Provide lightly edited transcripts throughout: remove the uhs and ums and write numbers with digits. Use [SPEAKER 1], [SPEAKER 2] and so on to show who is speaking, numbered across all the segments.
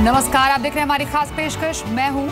[SPEAKER 1] नमस्कार, आप देख रहे हैं हमारी खास पेशकश। मैं हूं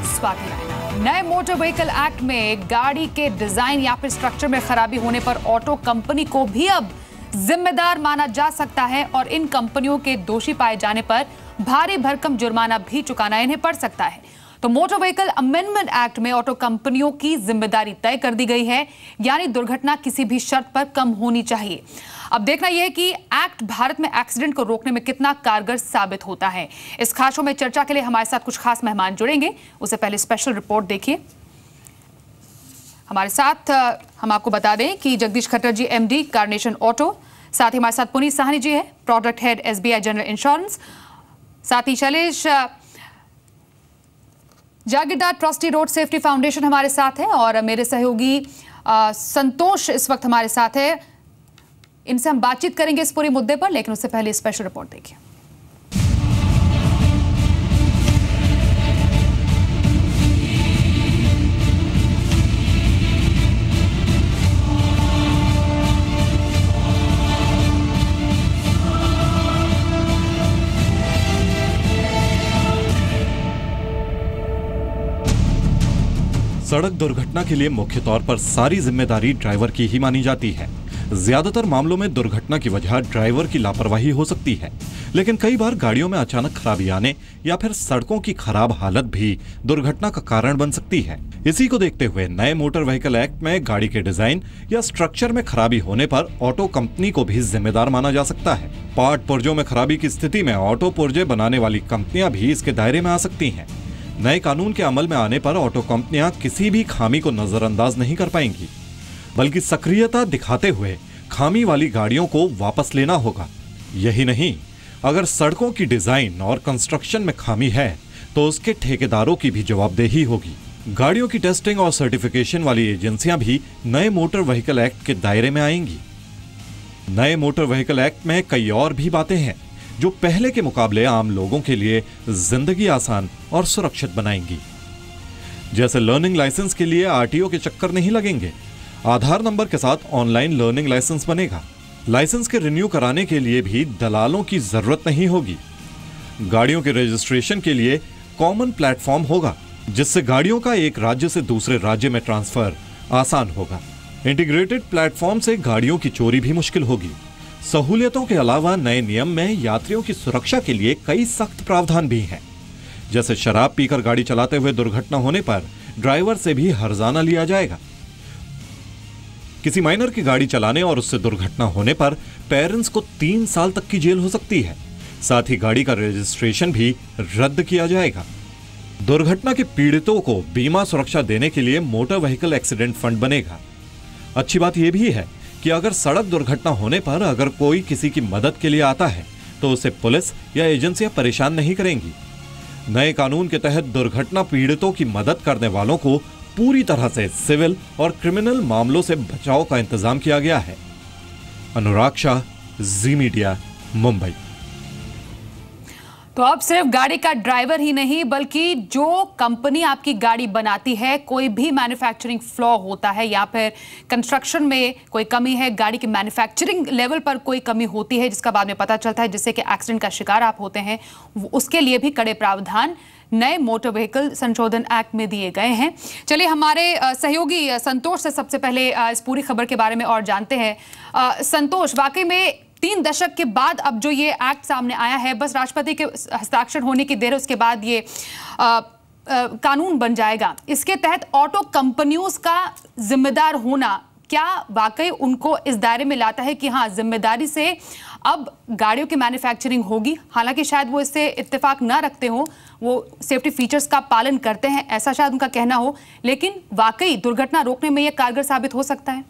[SPEAKER 1] स्वाति रायना। नए मोटर व्हीकल एक्ट में गाड़ी के डिजाइन या फिर स्ट्रक्चर में खराबी होने पर ऑटो कंपनी को भी अब जिम्मेदार माना जा सकता है और इन कंपनियों के दोषी पाए जाने पर भारी भरकम जुर्माना भी चुकाना इन्हें पड़ सकता है। तो मोटर व्हीकल अमेंडमेंट एक्ट में ऑटो कंपनियों की जिम्मेदारी तय कर दी गई है, यानी दुर्घटना किसी भी शर्त पर कम होनी चाहिए। अब देखना यह है कि एक्ट भारत में एक्सीडेंट को रोकने में कितना कारगर साबित होता है। इस खास शो में चर्चा के लिए हमारे साथ कुछ खास मेहमान जुड़ेंगे। उससे पहले स्पेशल रिपोर्ट देखिए। हमारे साथ हम आपको बता दें कि Jagdish Khattar ji MD Carnation Auto, साथ ही हमारे साथ पुनीत साहनी जी है, product head SBI general insurance, साथ ही Shailesh Jagirdar trustee road safety foundation हमारे साथ है और मेरे सहयोगी संतोष इस वक्त हमारे साथ है। इनसे हम बातचीत करेंगे इस पूरे मुद्दे पर, लेकिन उससे पहले स्पेशल रिपोर्ट देखिए।
[SPEAKER 2] सड़क दुर्घटना के लिए मुख्य तौर पर सारी जिम्मेदारी ड्राइवर की ही मानी जाती है। ज्यादातर मामलों में दुर्घटना की वजह ड्राइवर की लापरवाही हो सकती है, लेकिन कई बार गाड़ियों में अचानक खराबी आने या फिर सड़कों की खराब हालत भी दुर्घटना का कारण बन सकती है। इसी को देखते हुए नए मोटर व्हीकल एक्ट में गाड़ी के डिजाइन या स्ट्रक्चर में खराबी होने पर ऑटो कंपनी को भी जिम्मेदार माना जा सकता है। पार्ट पुर्जों में खराबी की स्थिति में ऑटो पुर्जे बनाने वाली कंपनियां भी इसके दायरे में आ सकती हैं। नए कानून के अमल में आने पर ऑटो कंपनियां किसी भी खामी को नजरअंदाज नहीं कर पाएंगी, बल्कि सक्रियता दिखाते हुए खामी वाली गाड़ियों को वापस लेना होगा। यही नहीं, अगर सड़कों की डिजाइन और कंस्ट्रक्शन में खामी है तो उसके ठेकेदारों की भी जवाबदेही होगी। गाड़ियों की टेस्टिंग और सर्टिफिकेशन वाली एजेंसियां भी नए मोटर व्हीकल एक्ट के दायरे में आएंगी। नए मोटर व्हीकल एक्ट में कई और भी बातें हैं जो पहले के मुकाबले आम लोगों के लिए जिंदगी आसान और सुरक्षित बनाएंगी। जैसे लर्निंग लाइसेंस के लिए आरटीओ के चक्कर नहीं लगेंगे, आधार नंबर के साथ ऑनलाइन लर्निंग लाइसेंस बनेगा। लाइसेंस के रिन्यू कराने के लिए भी दलालों की जरूरत नहीं होगी। गाड़ियों के रजिस्ट्रेशन के लिए कॉमन प्लेटफॉर्म होगा, जिससे गाड़ियों का एक राज्य से दूसरे राज्य में ट्रांसफर आसान होगा। इंटीग्रेटेड प्लेटफॉर्म से गाड़ियों की चोरी भी मुश्किल होगी। सहूलियतों के अलावा नए नियम में यात्रियों की सुरक्षा के लिए कई सख्त प्रावधान भी हैं। जैसे शराब पीकर गाड़ी चलाते हुए दुर्घटना होने पर ड्राइवर से भी हर्जाना लिया जाएगा। किसी माइनर की गाड़ी चलाने और उससे दुर्घटना होने पर पेरेंट्स को 3 साल तक की जेल हो सकती है। साथ ही गाड़ी का रजिस्ट्रेशन भी रद्द किया जाएगा। दुर्घटना के पीड़ितों को बीमा सुरक्षा देने के लिए मोटर व्हीकल एक्सीडेंट फंड बनेगा। अच्छी बात यह भी है कि अगर सड़क दुर्घटना होने पर अगर कोई किसी की मदद के लिए आता है तो उसे पुलिस या एजेंसियां परेशान नहीं करेंगी। नए कानून के तहत दुर्घटना पीड़ितों की मदद करने वालों को पूरी तरह से सिविल और क्रिमिनल मामलों से बचाव का इंतजाम किया गया है। अनुराग शाह, जी मीडिया, मुंबई।
[SPEAKER 1] तो अब सिर्फ गाड़ी का ड्राइवर ही नहीं, बल्कि जो कंपनी आपकी गाड़ी बनाती है, कोई भी मैन्युफैक्चरिंग फ्लॉ होता है या फिर कंस्ट्रक्शन में कोई कमी है, गाड़ी की मैन्युफैक्चरिंग लेवल पर कोई कमी होती है जिसका बाद में पता चलता है, जिससे कि एक्सीडेंट का शिकार आप होते हैं, उसके लिए भी कड़े प्रावधान नए मोटर व्हीकल संशोधन एक्ट में दिए गए हैं। चलिए हमारे सहयोगी संतोष से सबसे पहले इस पूरी खबर के बारे में और जानते हैं। संतोष, वाकई में 3 दशक के बाद अब जो ये एक्ट सामने आया है, बस राष्ट्रपति के हस्ताक्षर होने की देर है, उसके बाद ये कानून बन जाएगा। इसके तहत ऑटो कंपनियों का जिम्मेदार होना क्या वाकई उनको इस दायरे में लाता है कि हाँ, जिम्मेदारी से अब गाड़ियों की मैन्युफैक्चरिंग होगी? हालांकि शायद वो इससे इत्तेफाक ना रखते हो, वो सेफ्टी फीचर्स का पालन करते हैं, ऐसा शायद उनका कहना हो, लेकिन वाकई दुर्घटना रोकने में यह कारगर साबित हो सकता है।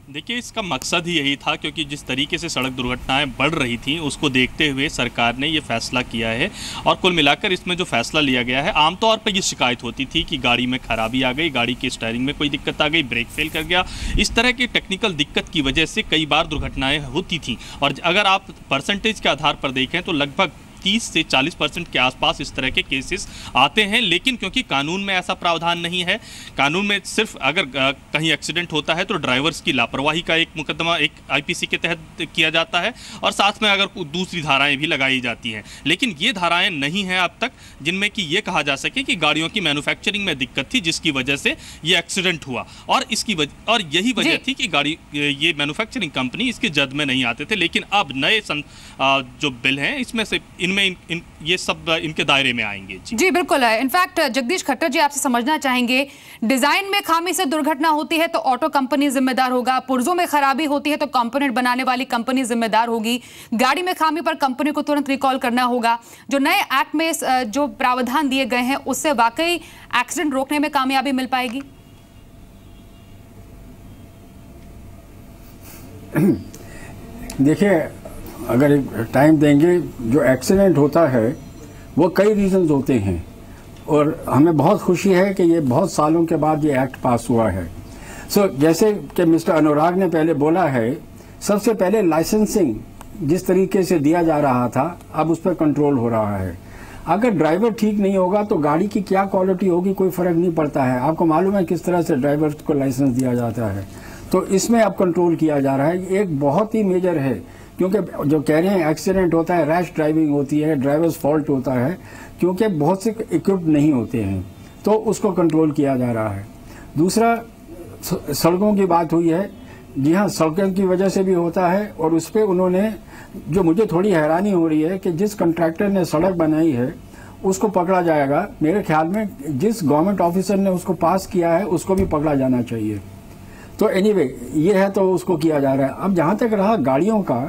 [SPEAKER 3] देखिए, इसका मकसद ही यही था, क्योंकि जिस तरीके से सड़क दुर्घटनाएं बढ़ रही थीं उसको देखते हुए सरकार ने ये फैसला किया है। और कुल मिलाकर इसमें जो फैसला लिया गया है, आमतौर पर ये शिकायत होती थी कि गाड़ी में खराबी आ गई, गाड़ी की स्टीयरिंग में कोई दिक्कत आ गई, ब्रेक फेल कर गया, इस तरह की टेक्निकल दिक्कत की वजह से कई बार दुर्घटनाएँ होती थीं। और अगर आप परसेंटेज के आधार पर देखें तो लगभग 30 से 40% के आसपास इस तरह के केसेस आते हैं। लेकिन क्योंकि कानून में ऐसा प्रावधान नहीं है, कानून में सिर्फ अगर कहीं एक्सीडेंट होता है तो ड्राइवर्स की लापरवाही का एक मुकदमा एक आईपीसी के तहत किया जाता है और साथ में अगर दूसरी धाराएं भी लगाई जाती हैं। लेकिन ये धाराएं नहीं हैं अब तक जिनमें कि ये कहा जा सके कि गाड़ियों की मैन्युफैक्चरिंग में दिक्कत थी जिसकी वजह से ये एक्सीडेंट हुआ, और यही वजह थी कि गाड़ी ये मैन्युफैक्चरिंग कंपनी इसके जद में नहीं आते थे। लेकिन अब नए जो बिल हैं इसमें से ये सब इनके दायरे में आएंगे।
[SPEAKER 1] जी बिल्कुल है। इनफैक्ट जगदीश खट्टर जी आपसे समझना चाहेंगे, डिजाइन में खामी से दुर्घटना होती है तो ऑटो कंपनी जिम्मेदार होगा, पुर्जों में खराबी होती है तो कंपोनेंट बनाने वाली कंपनी जिम्मेदार होगी, गाड़ी में खामी पर कंपनी को तुरंत रिकॉल करना होगा। जो नए एक्ट में जो प्रावधान दिए गए हैं उससे वाकई एक्सीडेंट रोकने में कामयाबी मिल पाएगी?
[SPEAKER 4] देखिए, अगर टाइम देंगे, जो एक्सीडेंट होता है वो कई रीजंस होते हैं और हमें बहुत खुशी है कि ये बहुत सालों के बाद ये एक्ट पास हुआ है। जैसे कि मिस्टर अनुराग ने पहले बोला है, सबसे पहले लाइसेंसिंग जिस तरीके से दिया जा रहा था अब उस पर कंट्रोल हो रहा है। अगर ड्राइवर ठीक नहीं होगा तो गाड़ी की क्या क्वालिटी होगी कोई फर्क नहीं पड़ता है। आपको मालूम है किस तरह से ड्राइवर को लाइसेंस दिया जाता है, तो इसमें अब कंट्रोल किया जा रहा है। एक बहुत ही मेजर है, क्योंकि जो कह रहे हैं एक्सीडेंट होता है, रैश ड्राइविंग होती है, ड्राइवर्स फॉल्ट होता है, क्योंकि बहुत से इक्विप्ड नहीं होते हैं, तो उसको कंट्रोल किया जा रहा है। दूसरा, सड़कों की बात हुई है। जी हाँ, सड़कों की वजह से भी होता है और उस पर उन्होंने, जो मुझे थोड़ी हैरानी हो रही है कि जिस कॉन्ट्रैक्टर ने सड़क बनाई है उसको पकड़ा जाएगा। मेरे ख्याल में जिस गवर्नमेंट ऑफिसर ने उसको पास किया है उसको भी पकड़ा जाना चाहिए। तो एनीवे, ये है तो उसको किया जा रहा है। अब जहाँ तक रहा गाड़ियों का,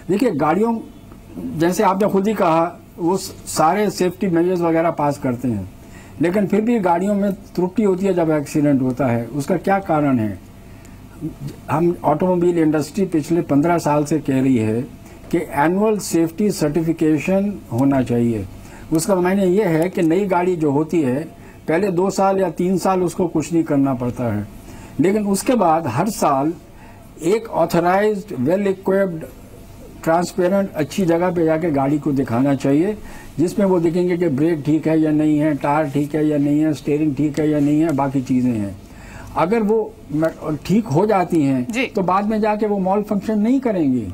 [SPEAKER 4] देखिए गाड़ियों, जैसे आपने खुद ही कहा, वो सारे सेफ्टी मेजर्स वगैरह पास करते हैं, लेकिन फिर भी गाड़ियों में त्रुटि होती है जब एक्सीडेंट होता है। उसका क्या कारण है? हम ऑटोमोबाइल इंडस्ट्री पिछले 15 साल से कह रही है कि एनुअल सेफ्टी सर्टिफिकेशन होना चाहिए। उसका मायने ये है कि नई गाड़ी जो होती है पहले 2 साल या 3 साल उसको कुछ नहीं करना पड़ता है, लेकिन उसके बाद हर साल एक ऑथराइज्ड, वेल इक्विप्ड, ट्रांसपेरेंट अच्छी जगह पे जाके गाड़ी को दिखाना चाहिए, जिसमें वो देखेंगे कि ब्रेक ठीक है या नहीं है, टायर ठीक है या नहीं है, स्टीयरिंग ठीक है या नहीं है, बाकी चीजें हैं। अगर वो ठीक हो जाती हैं तो बाद में जाके वो मॉल फंक्शन नहीं करेंगी।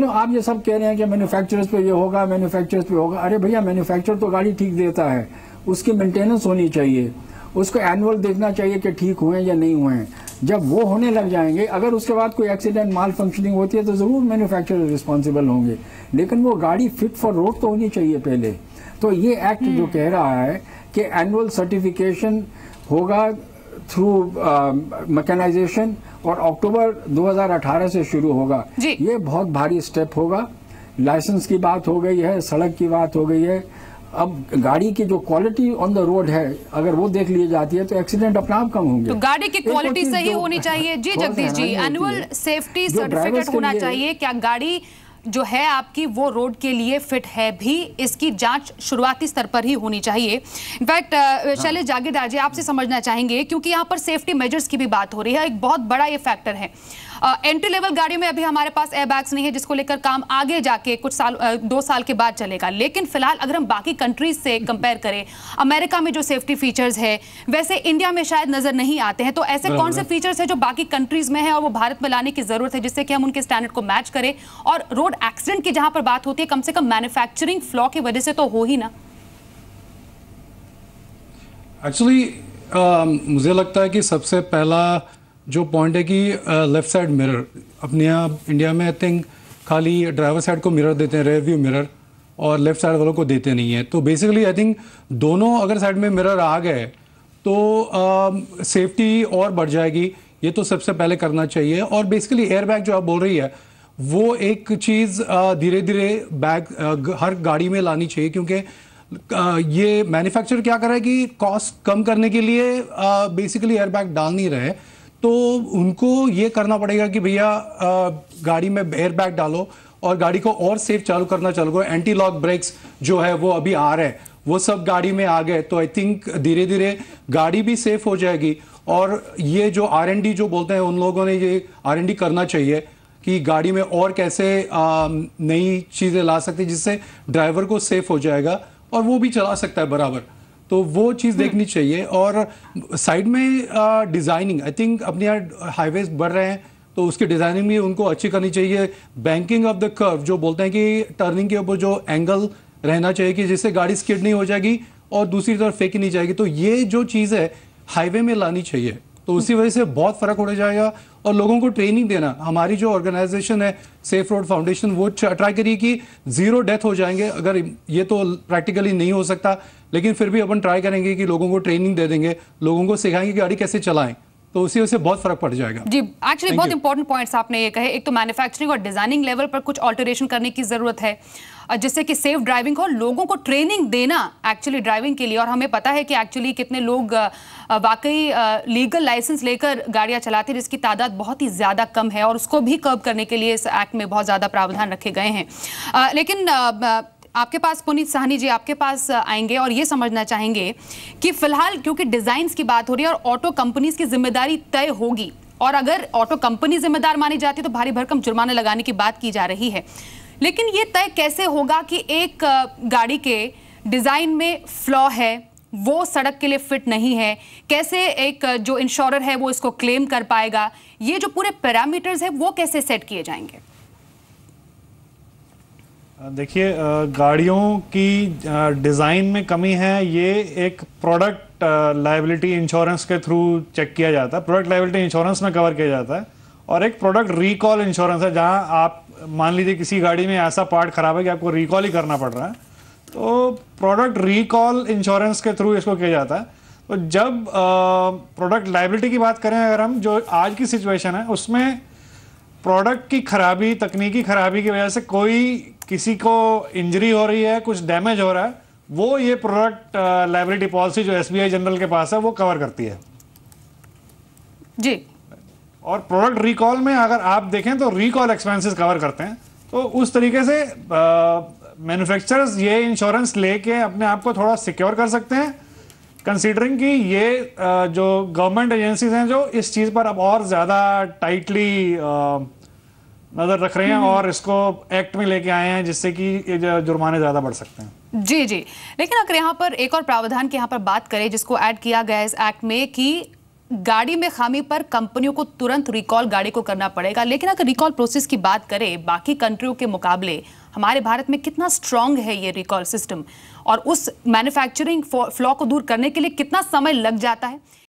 [SPEAKER 4] आप ये सब कह रहे हैं कि मैन्युफैक्चरर्स पे ये होगा, मैन्युफैक्चरर्स पे होगा। अरे भैया, मैन्युफैक्चरर तो गाड़ी ठीक देता है, उसकी मेंटेनेंस होनी चाहिए, उसको एनुअल देखना चाहिए कि ठीक हुए या नहीं हुए हैं। जब वो होने लग जाएंगे, अगर उसके बाद कोई एक्सीडेंट, माल फंक्शनिंग होती है तो जरूर मैन्युफैक्चरर रिस्पॉन्सिबल होंगे, लेकिन वो गाड़ी फिट फॉर रोड तो होनी चाहिए पहले। तो ये एक्ट जो कह रहा है कि एनुअल सर्टिफिकेशन होगा थ्रू मैकेनाइजेशन और अक्टूबर 2018 से शुरू होगा, ये बहुत भारी स्टेप होगा। लाइसेंस की बात हो गई है, सड़क की बात हो गई है, अब गाड़ी की जो क्वालिटी ऑन द रोड है अगर वो देख ली जाती है तो एक्सीडेंट अपना आप कम होंगे।
[SPEAKER 1] तो गाड़ी की क्वालिटी सही होनी चाहिए। जी Jagdish ji, annual safety certificate होना चाहिए। क्या गाड़ी जो है आपकी वो रोड के लिए फिट है भी, इसकी जांच शुरुआती स्तर पर ही होनी चाहिए। इनफैक्ट शैलेश जागीरदार जी, आपसे समझना चाहेंगे, क्योंकि यहाँ पर सेफ्टी मेजर्स की भी बात हो रही है, एक बहुत बड़ा ये फैक्टर है। एंट्री लेवल गाड़ियों में अभी हमारे पास एयरबैग्स नहीं है, जिसको लेकर काम आगे जाके कुछ साल 2 साल के बाद चलेगा। लेकिन फिलहाल अगर हम बाकी कंट्रीज से कंपेयर करें, अमेरिका में जो सेफ्टी फीचर्स है वैसे इंडिया में शायद नजर नहीं आते हैं। तो ऐसे कौन से फीचर्स है जो बाकी कंट्रीज में है और वो भारत में लाने की जरूरत है, जिससे कि हम उनके स्टैंडर्ड को मैच करें? और रोड एक्सीडेंट की जहां पर बात होती है, कम से कम मैन्युफैक्चरिंग फ्लॉ की वजह से तो हो ही ना।
[SPEAKER 5] एक्चुअली मुझे लगता है कि सबसे पहला जो पॉइंट है कि लेफ्ट साइड मिरर, अपने यहाँ इंडिया में आई थिंक खाली ड्राइवर साइड को मिरर देते हैं, रेयर व्यू मिरर, और लेफ्ट साइड वालों को देते नहीं है। तो बेसिकली आई थिंक दोनों अगर साइड में मिरर आ गए तो सेफ्टी और बढ़ जाएगी। ये तो सबसे पहले करना चाहिए। और बेसिकली एयरबैग जो आप बोल रही है, वो एक चीज़ धीरे धीरे बैग हर गाड़ी में लानी चाहिए, क्योंकि ये मैन्युफैक्चरर क्या कर रहा है कि कॉस्ट कम करने के लिए बेसिकली एयरबैग डाल नहीं रहे, तो उनको ये करना पड़ेगा कि भैया गाड़ी में एयरबैग डालो और गाड़ी को और सेफ चालू करना चालू करो। एंटी लॉक ब्रेक्स जो है वो अभी आ रहे हैं, वो सब गाड़ी में आ गए, तो आई थिंक धीरे धीरे गाड़ी भी सेफ हो जाएगी। और ये जो R&D जो बोलते हैं, उन लोगों ने ये R&D करना चाहिए। कि गाड़ी में और कैसे नई चीज़ें ला सकते जिससे ड्राइवर को सेफ हो जाएगा और वो भी चला सकता है बराबर। तो वो चीज़ देखनी चाहिए। और साइड में डिज़ाइनिंग, आई थिंक अपने यहाँ हाईवेज बढ़ रहे हैं तो उसकी डिज़ाइनिंग भी उनको अच्छी करनी चाहिए। बैंकिंग ऑफ द कर्व जो बोलते हैं कि टर्निंग के ऊपर जो एंगल रहना चाहिए कि जिससे गाड़ी स्किड नहीं हो जाएगी और दूसरी तरफ फेंकी नहीं जाएगी, तो ये जो चीज़ है हाईवे में लानी चाहिए। तो उसी वजह से बहुत फ़र्क हो जाएगा। और लोगों को ट्रेनिंग देना, हमारी जो ऑर्गेनाइजेशन है सेफ रोड फाउंडेशन, वो ट्राई करिए कि 0 डेथ हो जाएंगे। अगर ये तो प्रैक्टिकली नहीं हो सकता, लेकिन फिर भी अपन ट्राई करेंगे कि लोगों को ट्रेनिंग दे देंगे, लोगों को सिखाएंगे कि गाड़ी कैसे चलाएं, तो उसी वजह से बहुत फर्क पड़ जाएगा।
[SPEAKER 1] जी, एक्चुअली बहुत इंपॉर्टेंट पॉइंट्स आपने ये कहे। एक तो मैन्युफैक्चरिंग और डिजाइनिंग लेवल पर कुछ ऑल्टरेशन करने की जरूरत है जिससे कि सेफ ड्राइविंग हो, लोगों को ट्रेनिंग देना एक्चुअली ड्राइविंग के लिए। और हमें पता है कि एक्चुअली कितने लोग वाकई लीगल लाइसेंस लेकर गाड़ियां चलाते हैं जिसकी तादाद बहुत ही ज़्यादा कम है, और उसको भी कर्ब करने के लिए इस एक्ट में बहुत ज़्यादा प्रावधान रखे गए हैं। लेकिन आपके पास पुनीत साहनी जी, आपके पास आएंगे और ये समझना चाहेंगे कि फिलहाल क्योंकि डिज़ाइंस की बात हो रही है और ऑटो कंपनीज की जिम्मेदारी तय होगी, और अगर ऑटो कंपनी जिम्मेदार मानी जाती है तो भारी भरकम जुर्माने लगाने की बात की जा रही है। लेकिन ये तय कैसे होगा कि एक गाड़ी के डिज़ाइन में फ्लॉ है, वो सड़क के लिए फिट नहीं है, कैसे एक जो इंश्योरर है वो इसको क्लेम कर पाएगा? ये जो पूरे पैरामीटर्स है वो कैसे सेट किए जाएंगे?
[SPEAKER 6] देखिए, गाड़ियों की डिज़ाइन में कमी है, ये एक प्रोडक्ट लायबिलिटी इंश्योरेंस के थ्रू चेक किया जाता है, प्रोडक्ट लायबिलिटी इंश्योरेंस में कवर किया जाता है। और एक प्रोडक्ट रिकॉल इंश्योरेंस है, जहां आप मान लीजिए किसी गाड़ी में ऐसा पार्ट खराब है कि आपको रिकॉल ही करना पड़ रहा है, तो प्रोडक्ट रिकॉल इंश्योरेंस के थ्रू इसको किया जाता है। तो जब प्रोडक्ट लायबिलिटी की बात करें, अगर हम जो आज की सिचुएशन है उसमें प्रोडक्ट की खराबी, तकनीकी खराबी की वजह से कोई किसी को इंजरी हो रही है, कुछ डैमेज हो रहा है, वो ये प्रोडक्ट लायबिलिटी पॉलिसी जो SBI जनरल के पास है वो कवर करती है
[SPEAKER 1] जी।
[SPEAKER 6] और प्रोडक्ट रिकॉल में अगर आप देखें तो रिकॉल एक्सपेंसेस कवर करते हैं। तो उस तरीके से मैन्युफैक्चरर्स ये इंश्योरेंस लेके अपने आप को थोड़ा सिक्योर कर सकते हैं, कंसीडरिंग कि ये जो गवर्नमेंट एजेंसीज हैं जो इस चीज़ पर अब और ज़्यादा टाइटली नज़र रख रहे हैं और इसको एक्ट में लेके आए हैं जिससे कि जुर्माने ज़्यादा बढ़ सकते हैं।
[SPEAKER 1] जी जी। लेकिन अगर यहाँ पर एक और प्रावधान की यहाँ पर बात करें जिसको ऐड किया गया है इस एक्ट में कि गाड़ी में खामी पर कंपनियों को तुरंत रिकॉल गाड़ी को करना पड़ेगा। लेकिन अगर रिकॉल प्रोसेस की बात करें बाकी कंट्रियों के मुकाबले हमारे भारत में कितना स्ट्रांग है ये रिकॉल सिस्टम, और उस मैन्युफैक्चरिंग फ्लॉ को दूर करने के लिए कितना समय लग जाता है?